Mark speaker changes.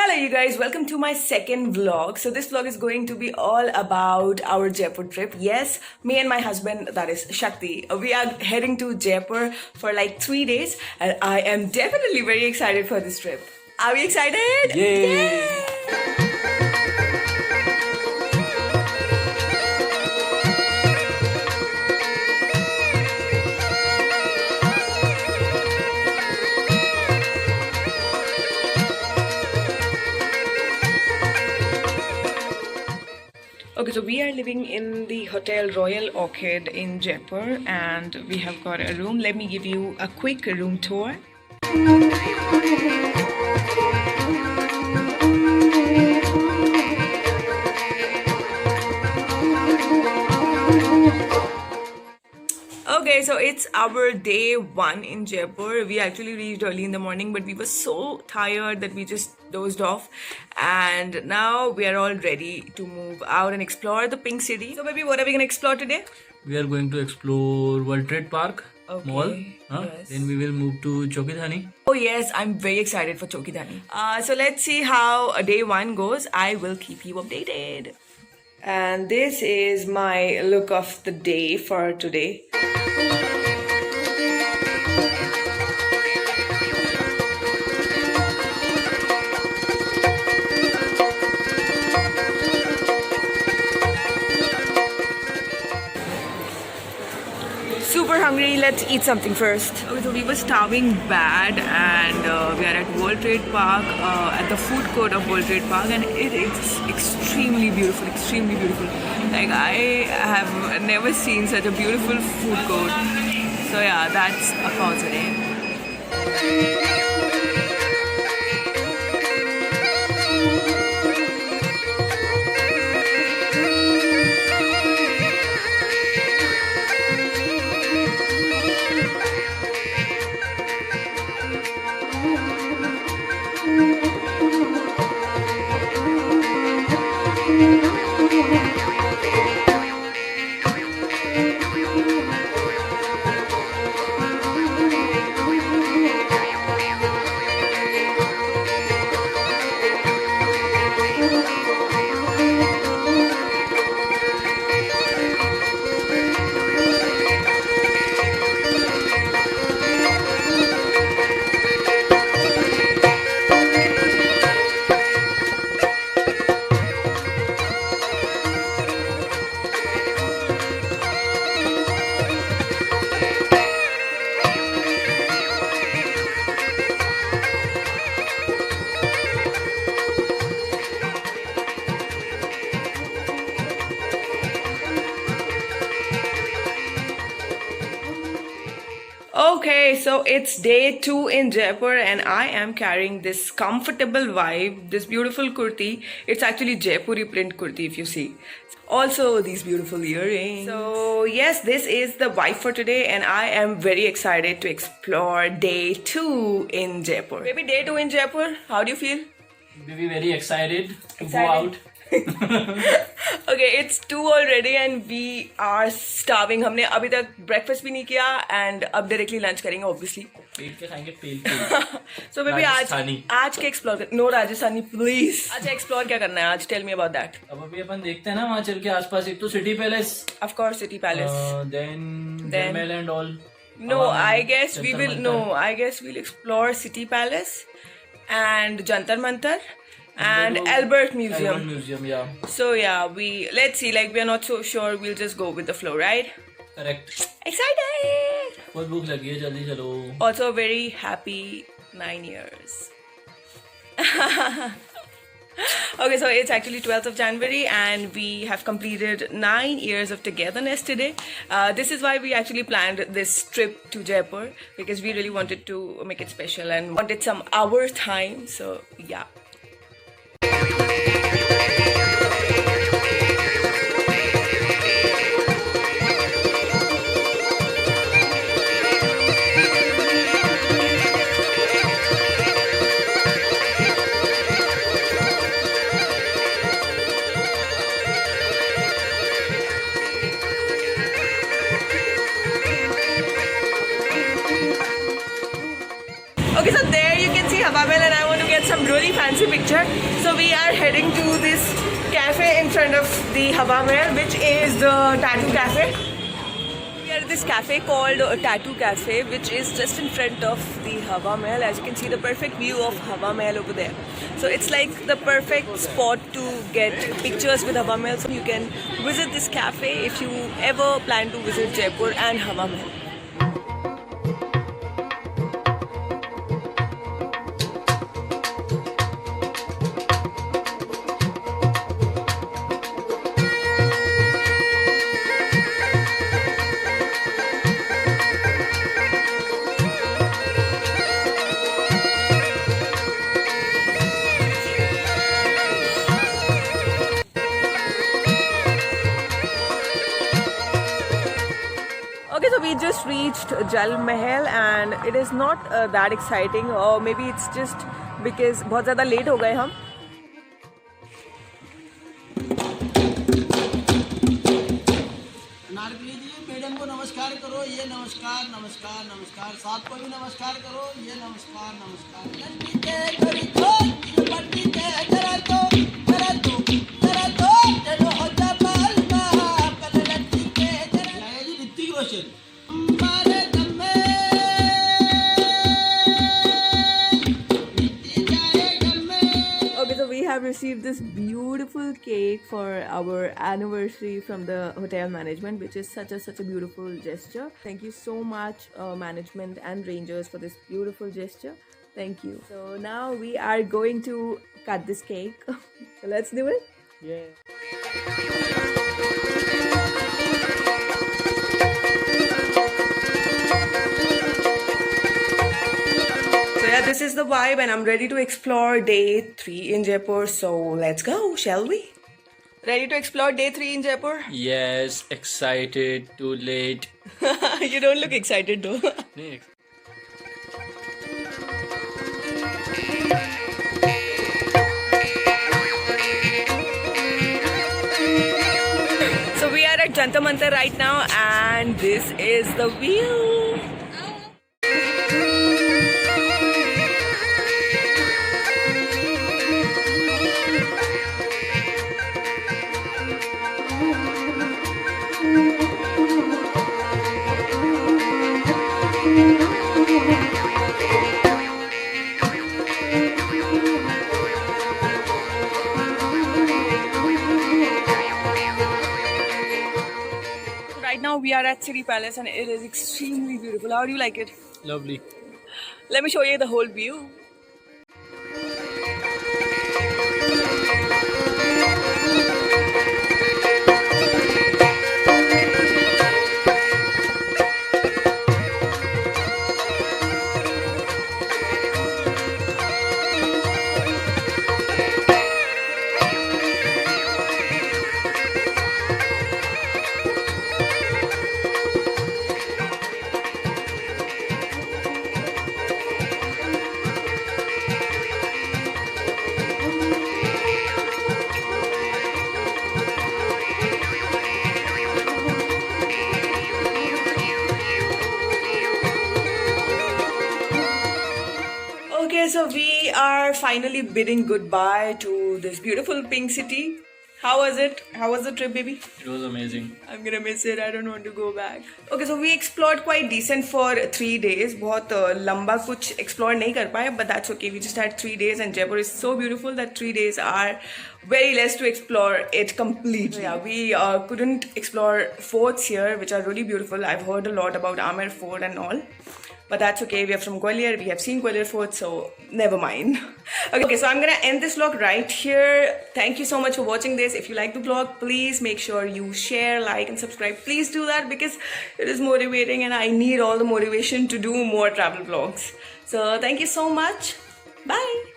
Speaker 1: Hello you guys, welcome to my second vlog. So this vlog is going to be all about our Jaipur trip. Yes, me and my husband, that is Shakti, we are heading to Jaipur for like 3 days and I am definitely very excited for this trip. Are we excited?
Speaker 2: Yay!
Speaker 1: Okay, so we are living in the Hotel Royal Orchid in Jaipur and we have got a room. Let me give you a quick room tour. Okay, so it's our day 1 in Jaipur. We actually reached early in the morning, but we were so tired that we just dozed off. And now we are all ready to move out and explore the Pink City. So, baby, what are we gonna explore today?
Speaker 2: We are going to explore World Trade Park Mall.
Speaker 1: Yes.
Speaker 2: Then we will move to Chowkidhani.
Speaker 1: Oh yes, I'm very excited for Chowkidhani. So let's see how day 1 goes. I will keep you updated. And this is my look of the day for today. Super hungry, let's eat something first. Okay, so we were starving bad and we are at World Trade Park, at the food court of World Trade Park, and it is extremely beautiful, extremely beautiful. Like, I have never seen such a beautiful food court. So yeah, that's a positive. Okay, so it's day 2 in Jaipur and I am carrying this comfortable vibe, this beautiful kurti. It's actually Jaipuri print kurti if you see. Also these beautiful earrings. So yes, this is the vibe for today and I am very excited to explore day 2 in Jaipur. Maybe day 2 in Jaipur, how do you feel?
Speaker 2: We very excited to go out.
Speaker 1: Okay, it's 2 already and we are starving. हमने अभी तक breakfast भी नहीं किया and अब directly lunch करेंगे obviously.
Speaker 2: पेट के खाएंगे पेल
Speaker 1: So maybe आज के explore no राजस्थानी please. आज explore क्या करना है आज? Tell me about that.
Speaker 2: अब अभी अपन देखते हैं ना वहाँ चल के आसपास एक तो city palace.
Speaker 1: Of course, City Palace.
Speaker 2: Then Jaimal and all.
Speaker 1: No, I guess we will. No, I guess we'll explore City Palace and Jantar Mantar. And Albert Museum.
Speaker 2: Albert Museum, yeah.
Speaker 1: So yeah, let's see. Like, we are not so sure. We'll just go with the flow, right?
Speaker 2: Correct.
Speaker 1: Excited!
Speaker 2: बहुत भूख लगी है, जल्दी चलो.
Speaker 1: Also very happy 9 years. Okay, so it's actually 12th of January and we have completed 9 years of togetherness today. This is why we actually planned this trip to Jaipur because we really wanted to make it special and wanted some our time. So yeah. Okay, so there you can see Hababel and I want to get get some really fancy picture. So we are heading to this cafe in front of the Hawa Mahal, which is the tattoo cafe. We are at this cafe called Tattoo Cafe, which is just in front of the Hawa Mahal. As you can see, the perfect view of Hawa Mahal over there. So it's like the perfect spot to get pictures with Hawa Mahal. So you can visit this cafe if you ever plan to visit Jaipur and Hawa Mahal. Okay, so we just reached Jal Mahal and it is not that exciting, or maybe it's just because बहुत ज़्यादा late हो गए हम.
Speaker 3: अनारकली जी, madam को नमस्कार करो. ये नमस्कार नमस्कार नमस्कार. साहब को भी नमस्कार करो. ये नमस्कार नमस्कार. Hrithik Roshan.
Speaker 1: Okay, so we have received this beautiful cake for our anniversary from the hotel management, which is such a beautiful gesture. Thank you so much, management and rangers, for this beautiful gesture. Thank you. So now we are going to cut this cake. So let's do it.
Speaker 2: Yeah.
Speaker 1: Yeah, this is the vibe and I'm ready to explore day 3 in Jaipur. So let's go, shall we? Ready to explore day 3 in Jaipur?
Speaker 2: Yes, excited, too late.
Speaker 1: You don't look excited though.
Speaker 2: Next.
Speaker 1: So we are at Jantar Mantar right now and this is the view. Right now we are at City Palace and it is extremely beautiful. How do you like it?
Speaker 2: Lovely.
Speaker 1: Let me show you the whole view. Okay, so we are finally bidding goodbye to this beautiful pink city. How was it? How was the trip, baby?
Speaker 2: It was amazing.
Speaker 1: I'm gonna miss it. I don't want to go back. Okay, so we explored quite decent for 3 days. बहुत लंबा कुछ explore नहीं कर पाए, but that's okay. We just had 3 days, and Jaipur is so beautiful that 3 days are very less to explore it completely. Yeah, we couldn't explore forts here, which are really beautiful. I've heard a lot about Amer Fort and all. But that's okay, we are from Gwalior, we have seen Gwalior Fort, so never mind. Okay, so I'm gonna end this vlog right here. Thank you so much for watching this. If you like the vlog, please make sure you share, like and subscribe. Please do that because it is motivating and I need all the motivation to do more travel vlogs. So thank you so much. Bye.